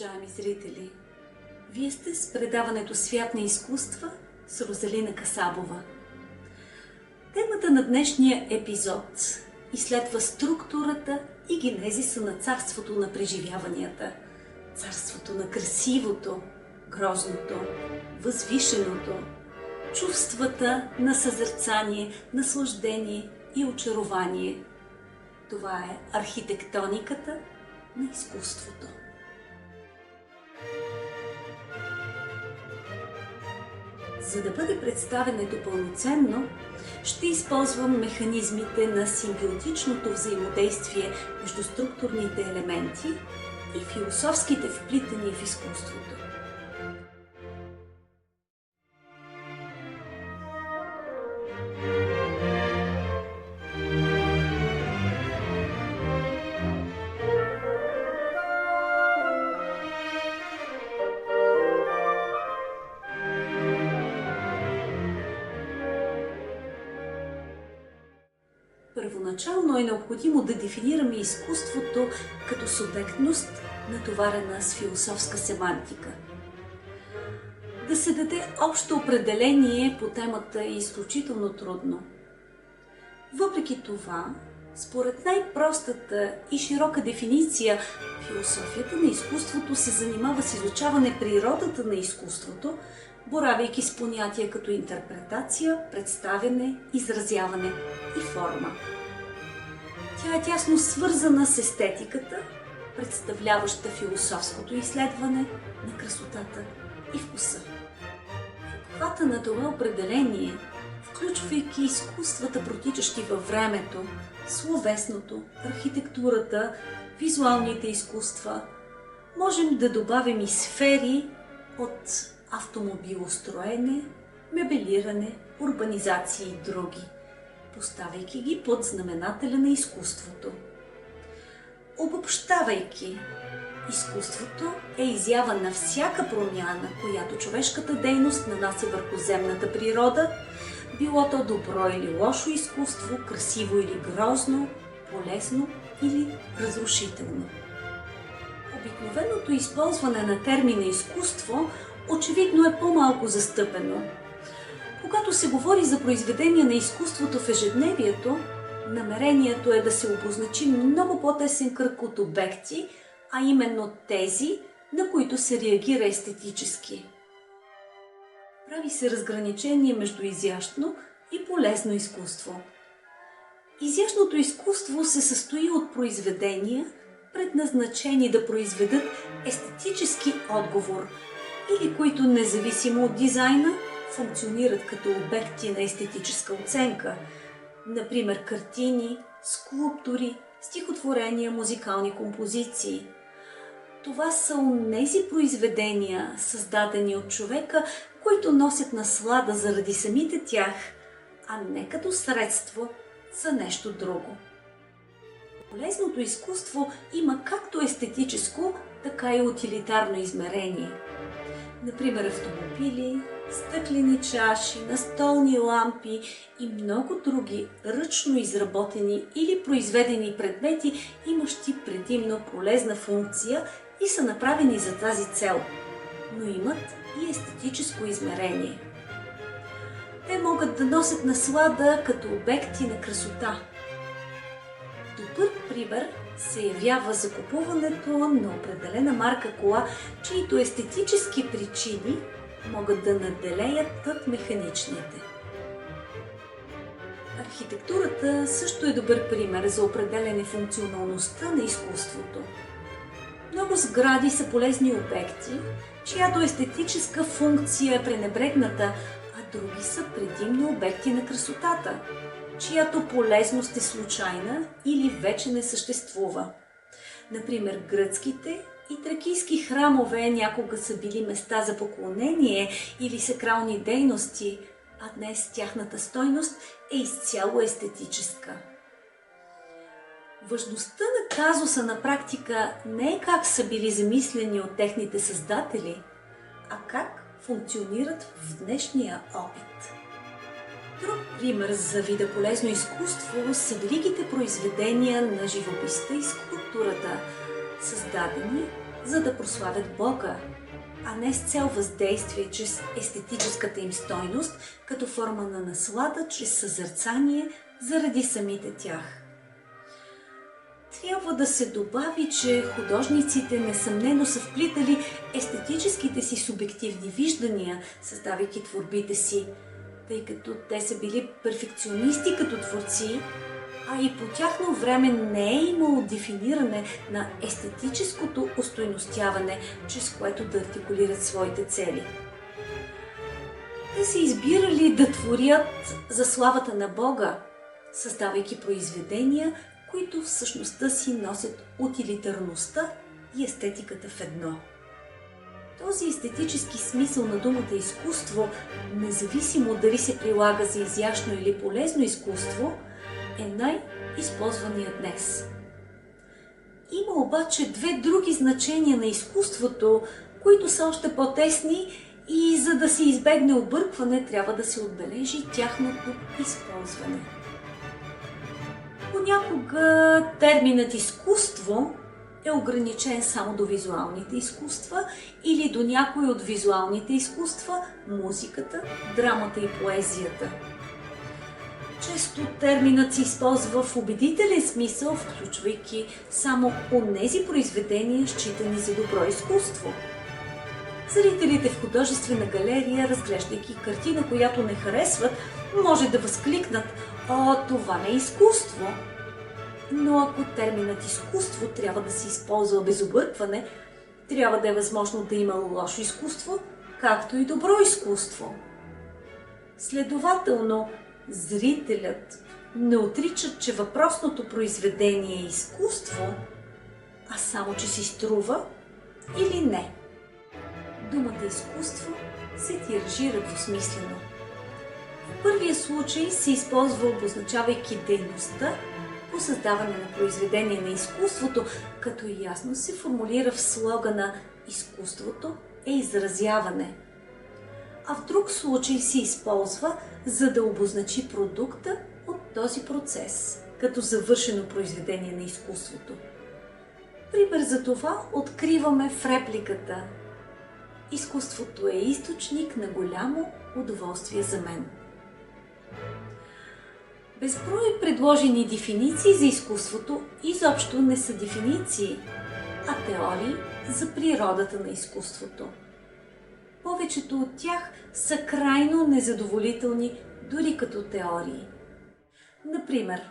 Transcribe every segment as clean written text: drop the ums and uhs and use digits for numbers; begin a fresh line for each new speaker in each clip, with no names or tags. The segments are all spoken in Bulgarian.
уважаеми зрители! Вие сте с предаването Свят на изкуства с Розалина Касабова. Темата на днешния епизод изследва структурата и генезиса на царството на преживяванията, царството на красивото, грозното, възвишеното, чувствата на съзерцание, наслаждение и очарование. Това е архитектониката на изкуството. За да бъде представенето пълноценно, ще използвам механизмите на симбиотичното взаимодействие между структурните елементи и философските вплитания в изкуството. Първоначално е необходимо да дефинираме изкуството като субектност, натоварена с философска семантика. Да се даде общо определение по темата е изключително трудно. Въпреки това, според най-простата и широка дефиниция, философията на изкуството се занимава с изучаване природата на изкуството, боравейки с понятия като интерпретация, представяне, изразяване и форма. Тя е тясно свързана с естетиката, представляваща философското изследване на красотата и вкуса. В обхвата на това определение, включвайки изкуствата, протичащи във времето, словесното, архитектурата, визуалните изкуства, можем да добавим и сфери от автомобилостроене, мебелиране, урбанизация и други, поставяйки ги под знаменателя на изкуството. Обобщавайки, изкуството е изява на всяка промяна, която човешката дейност нанася върху земната природа, било то добро или лошо изкуство, красиво или грозно, полезно или разрушително. Обикновеното използване на термина изкуство очевидно е по-малко застъпено. Когато се говори за произведения на изкуството в ежедневието, намерението е да се обозначи много по-тесен кръг от обекти, а именно тези, на които се реагира естетически. Прави се разграничение между изящно и полезно изкуство. Изящното изкуство се състои от произведения, предназначени да произведат естетически отговор, или които независимо от дизайна функционират като обекти на естетическа оценка, например картини, скулптури, стихотворения, музикални композиции. Това са онези произведения, създадени от човека, които носят наслада заради самите тях, а не като средство за нещо друго. Полезното изкуство има както естетическо, така и утилитарно измерение. Например, автомобили, стъклени чаши, настолни лампи и много други ръчно изработени или произведени предмети, имащи предимно полезна функция и са направени за тази цел, но имат и естетическо измерение. Те могат да носят наслада като обекти на красота. Добър пример се явява закупуването на определена марка кола, чието естетически причини могат да надделеят над механичните. Архитектурата също е добър пример за определяне функционалността на изкуството. Много сгради са полезни обекти, чиято естетическа функция е пренебрегната, а други са предимно обекти на красотата, чиято полезност е случайна или вече не съществува. Например, гръцките и тракийски храмове някога са били места за поклонение или сакрални дейности, а днес тяхната стойност е изцяло естетическа. Важността на казуса на практика не е как са били замислени от техните създатели, а как функционират в днешния опит. Друг пример за вида полезно изкуство са великите произведения на живописта и скулптурата, създадени за да прославят Бога, а не с цел въздействие чрез естетическата им стойност, като форма на наслада, чрез съзерцание заради самите тях. Трябва да се добави, че художниците несъмнено са вплитали естетическите си субективни виждания, създавайки творбите си, тъй като те са били перфекционисти като творци, а и по тяхно време не е имало дефиниране на естетическото устойностяване, чрез което да артикулират своите цели. Те са избирали да творят за славата на Бога, създавайки произведения, които в същността си носят утилитарността и естетиката в едно. Този естетически смисъл на думата изкуство, независимо дали се прилага за изящно или полезно изкуство, е най-използваният днес. Има обаче две други значения на изкуството, които са още по-тесни и за да се избегне объркване, трябва да се отбележи тяхното използване. Понякога терминът изкуство е ограничен само до визуалните изкуства или до някои от визуалните изкуства, музиката, драмата и поезията. Често терминът се използва в убедителен смисъл, включвайки само онези произведения, считани за добро изкуство. Зрителите в художествена галерия, разглеждайки картина, която не харесват, може да възкликнат: «О, това не е изкуство!» Но ако терминът изкуство трябва да се използва без объркване, трябва да е възможно да има лошо изкуство, както и добро изкуство. Следователно, зрителят не отрича, че въпросното произведение е изкуство, а само, че си струва или не. Думата изкуство се тиражира двусмислено. В първия случай се използва, обозначавайки дейността по създаване на произведение на изкуството, като ясно се формулира в слогана «Изкуството е изразяване». А в друг случай се използва, за да обозначи продукта от този процес, като завършено произведение на изкуството. Пример за това откриваме в репликата: «Изкуството е източник на голямо удоволствие за мен». Безброй предложени дефиниции за изкуството изобщо не са дефиниции, а теории за природата на изкуството. Повечето от тях са крайно незадоволителни дори като теории. Например,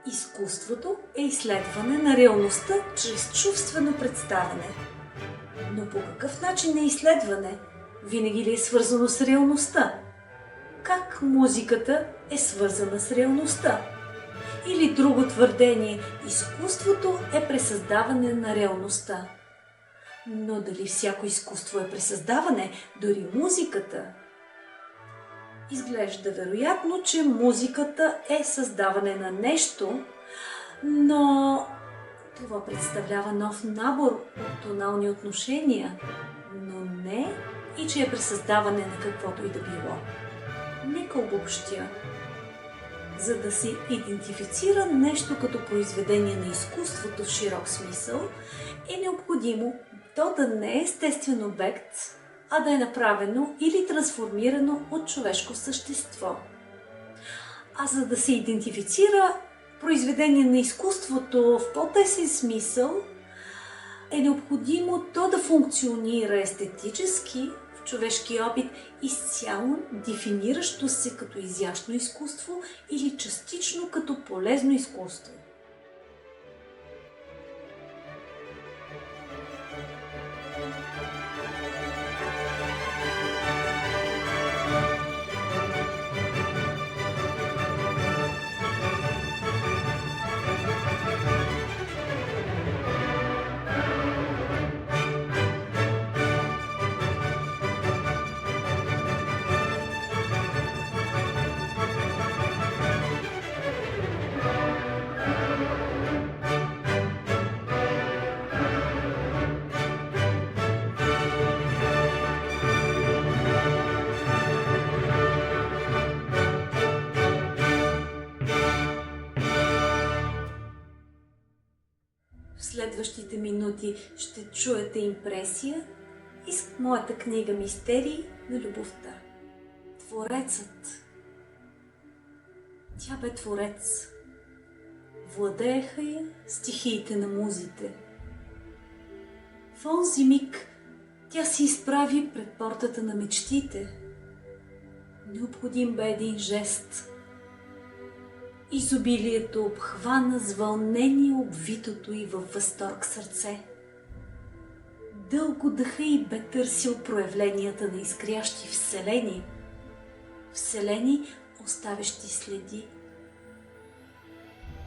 изкуството е изследване на реалността чрез чувствено представяне. Но по какъв начин е изследване? Винаги ли е свързано с реалността? Как музиката е свързана с реалността? Или друго твърдение: изкуството е пресъздаване на реалността. Но дали всяко изкуство е пресъздаване, дори музиката? Изглежда вероятно, че музиката е създаване на нещо, но това представлява нов набор от тонални отношения, но не и че е пресъздаване на каквото и да било. Нека обобщя. За да се идентифицира нещо като произведение на изкуството в широк смисъл, е необходимо то да не е естествен обект, а да е направено или трансформирано от човешко същество. А за да се идентифицира произведение на изкуството в по-тесен смисъл, е необходимо то да функционира естетически в човешкия опит изцяло дефиниращо се като изящно изкуство или частично като полезно изкуство. минути ще чуете импресия из моята книга "Мистерии на любовта". Творецът. Тя бе творец. Владееха я стихиите на музите. В онзи миг тя се изправи пред портата на мечтите. Необходим бе един жест. Изобилието обхвана с вълнение обвитото и във възторг сърце. Дълго дъха и бе търсил проявленията на изкрящи вселени. Вселени, оставящи следи.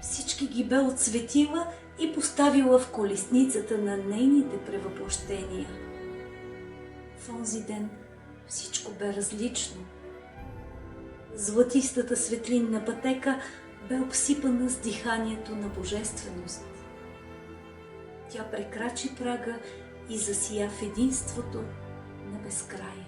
Всички ги бе отсветила и поставила в колесницата на нейните превъплъщения. В онзи ден всичко бе различно. Златистата светлинна пътека бе обсипана с диханието на божественост. Тя прекрачи прага и засия в единството на безкрая.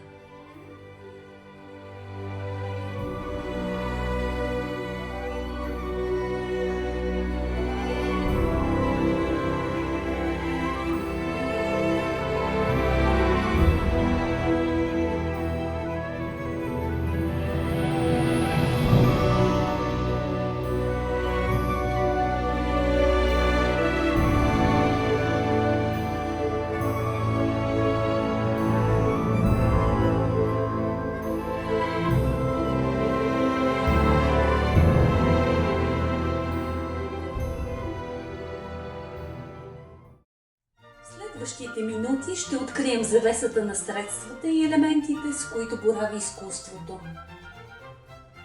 Следващите минути ще открием завесата на средствата и елементите, с които борави изкуството.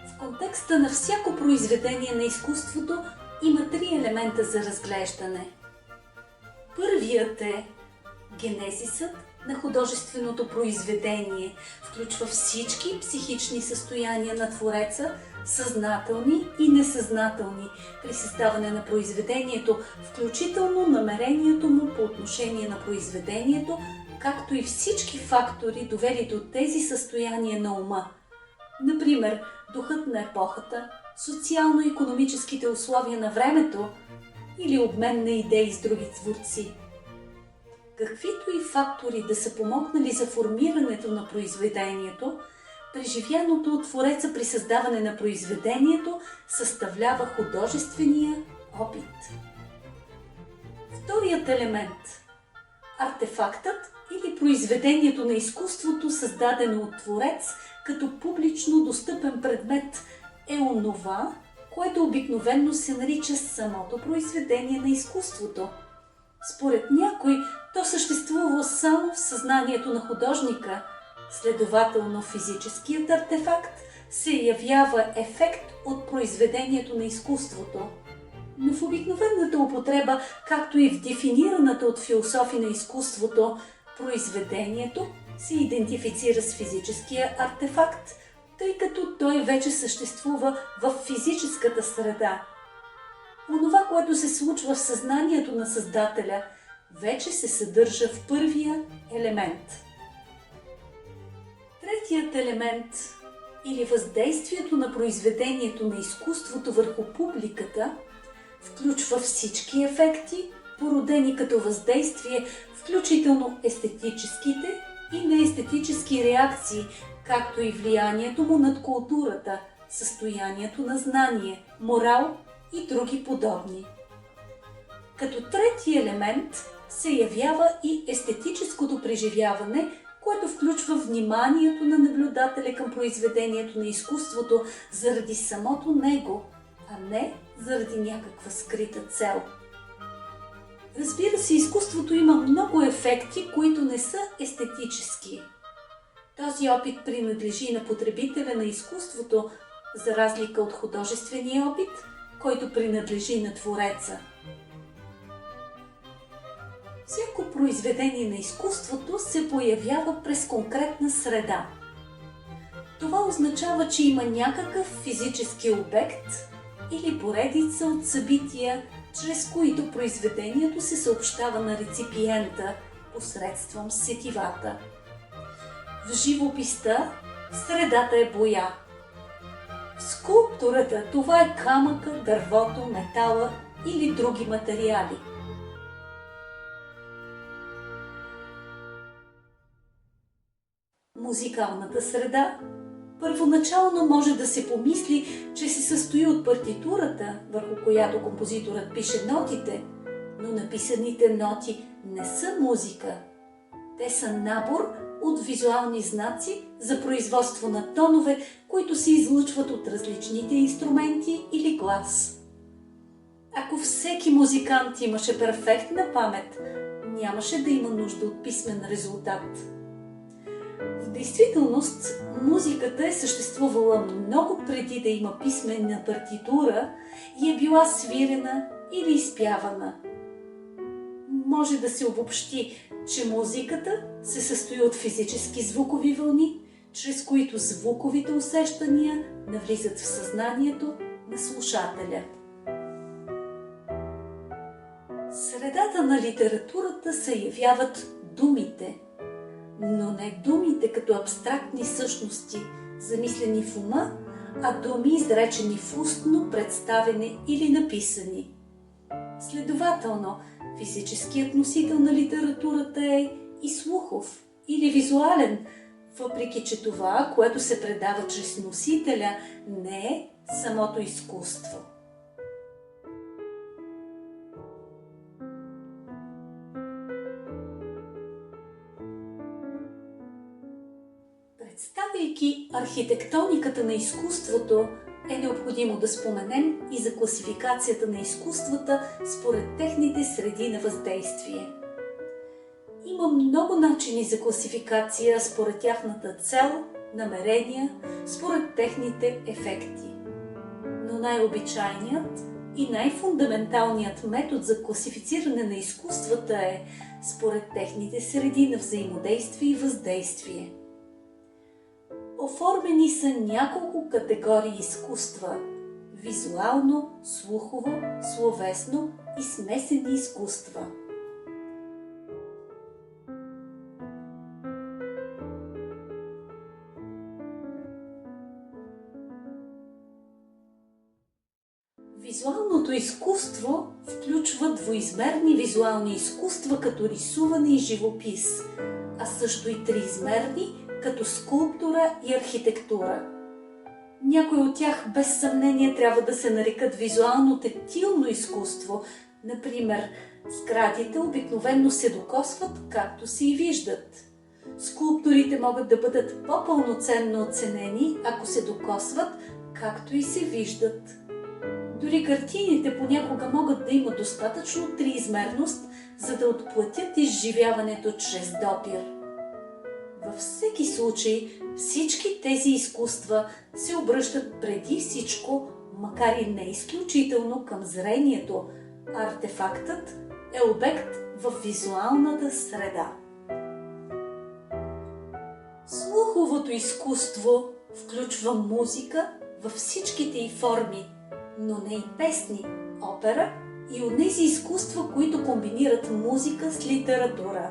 В контекста на всяко произведение на изкуството има три елемента за разглеждане. Първият е генезисът на художественото произведение. Включва всички психични състояния на твореца, съзнателни и несъзнателни, при създаване на произведението, включително намерението му по отношение на произведението, както и всички фактори, довели до тези състояния на ума. Например, духът на епохата, социално-икономическите условия на времето или обмен на идеи с други творци. Каквито и фактори да са помогнали за формирането на произведението, преживяното от твореца при създаване на произведението съставлява художествения опит. Вторият елемент – артефактът или произведението на изкуството, създадено от творец като публично достъпен предмет, е онова, което обикновено се нарича самото произведение на изкуството. Според някой, то съществува само в съзнанието на художника. Следователно, физическият артефакт се явява ефект от произведението на изкуството. Но в обикновената употреба, както и в дефинираната от философи на изкуството, произведението се идентифицира с физическия артефакт, тъй като той вече съществува в физическата среда. Онова, което се случва в съзнанието на създателя, вече се съдържа в първия елемент. Третият елемент или въздействието на произведението на изкуството върху публиката включва всички ефекти, породени като въздействие, включително естетическите и неестетически реакции, както и влиянието му над културата, състоянието на знание, морал и други подобни. Като трети елемент се явява и естетическото преживяване, което включва вниманието на наблюдателя към произведението на изкуството заради самото него, а не заради някаква скрита цел. Разбира се, изкуството има много ефекти, които не са естетически. Този опит принадлежи на потребителя на изкуството, за разлика от художествения опит, който принадлежи на твореца. Всяко произведение на изкуството се появява през конкретна среда. Това означава, че има някакъв физически обект или поредица от събития, чрез които произведението се съобщава на реципиента посредством сетивата. В живописта средата е боя. В скулптурата това е камъка, дървото, метала или други материали. Музикалната среда първоначално може да се помисли, че се състои от партитурата, върху която композиторът пише нотите, но написаните ноти не са музика. Те са набор от визуални знаци за производство на тонове, които се излъчват от различните инструменти или глас. Ако всеки музикант имаше перфектна памет, нямаше да има нужда от писмен резултат. В действителност, музиката е съществувала много преди да има писменна партитура и е била свирена или изпявана. Може да се обобщи, че музиката се състои от физически звукови вълни, чрез които звуковите усещания навлизат в съзнанието на слушателя. Средата на литературата се явяват думите, но не думите като абстрактни същности, замислени в ума, а думи, изречени в устно, представени или написани. Следователно, физическият носител на литературата е и слухов или визуален, въпреки че това, което се предава чрез носителя, не е самото изкуство. Представяйки архитектониката на изкуството, е необходимо да споменем и за класификацията на изкуствата според техните среди на въздействие. Има много начини за класификация според тяхната цел, намерения, според техните ефекти. Но най-обичайният и най-фундаменталният метод за класифициране на изкуствата е според техните среди на взаимодействие и въздействие. Оформени са няколко категории изкуства – визуално, слухово, словесно и смесени изкуства. Визуалното изкуство включва двоизмерни визуални изкуства като рисуване и живопис, а също и триизмерни като скулптура и архитектура. Някои от тях без съмнение трябва да се нарекат визуално тактилно изкуство. Например, сградите обикновено се докосват, както се и виждат. Скулптурите могат да бъдат по-пълноценно оценени, ако се докосват, както и се виждат. Дори картините понякога могат да имат достатъчно триизмерност, за да отплатят изживяването чрез допир. Във всеки случай, всички тези изкуства се обръщат преди всичко, макар и не изключително, към зрението. Артефактът е обект в визуалната среда. Слуховото изкуство включва музика във всичките й форми, но не и песни, опера и онези изкуства, които комбинират музика с литература.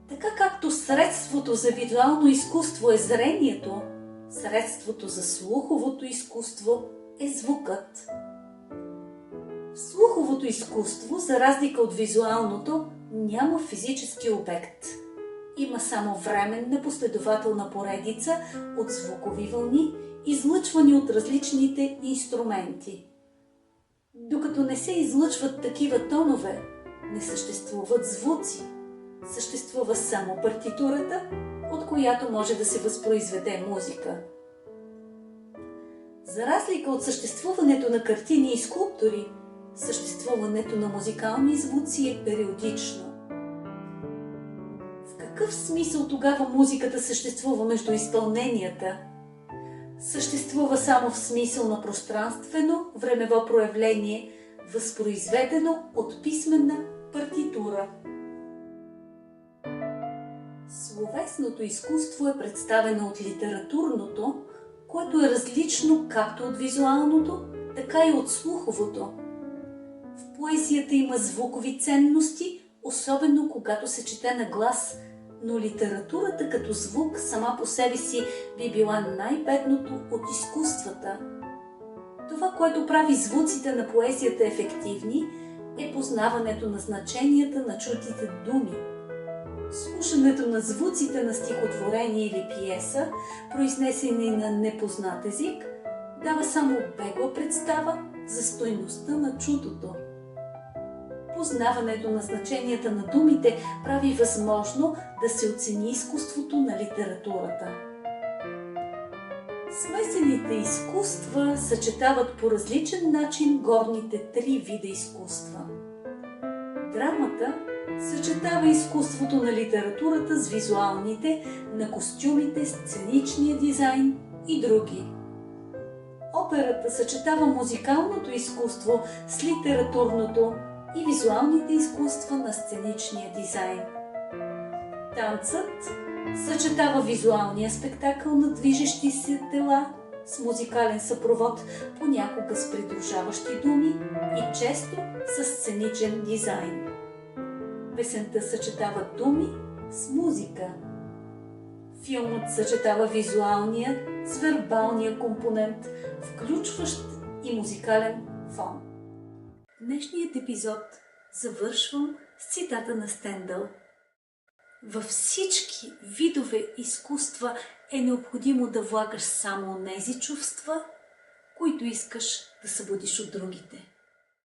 Така както средството за визуално изкуство е зрението, средството за слуховото изкуство е звукът. В слуховото изкуство, за разлика от визуалното, няма физически обект. Има само временна последователна поредица от звукови вълни, излъчвани от различните инструменти. Докато не се излъчват такива тонове, не съществуват звуци. Съществува само партитурата, от която може да се възпроизведе музика. За разлика от съществуването на картини и скулптури, съществуването на музикални звуци е периодично. В какъв смисъл тогава музиката съществува между изпълненията? Съществува само в смисъл на пространствено времево проявление, възпроизведено от писмена партитура. Словесното изкуство е представено от литературното, което е различно както от визуалното, така и от слуховото. В поезията има звукови ценности, особено когато се чете на глас, но литературата като звук сама по себе си би била най-бедното от изкуствата. Това, което прави звуците на поезията ефективни, е познаването на значенията на чутите думи. Слушането на звуците на стихотворение или пиеса, произнесени на непознат език, дава само бегла представа за стойността на чутото. Познаването на значенията на думите прави възможно да се оцени изкуството на литературата. Смесените изкуства съчетават по различен начин горните три вида изкуства. Драмата съчетава изкуството на литературата с визуалните, на костюмите, сценичния дизайн и други. Операта съчетава музикалното изкуство с литературното и визуалните изкуства на сценичния дизайн. Танцът съчетава визуалния спектакъл на движещи се тела с музикален съпровод, понякога с придружаващи думи и често с сценичен дизайн. Песента съчетава думи с музика. Филмът съчетава визуалния с вербалния компонент, включващ и музикален фон. Днешният епизод завършвам с цитата на Стендъл. Във всички видове изкуства е необходимо да влагаш само онези чувства, които искаш да събудиш от другите.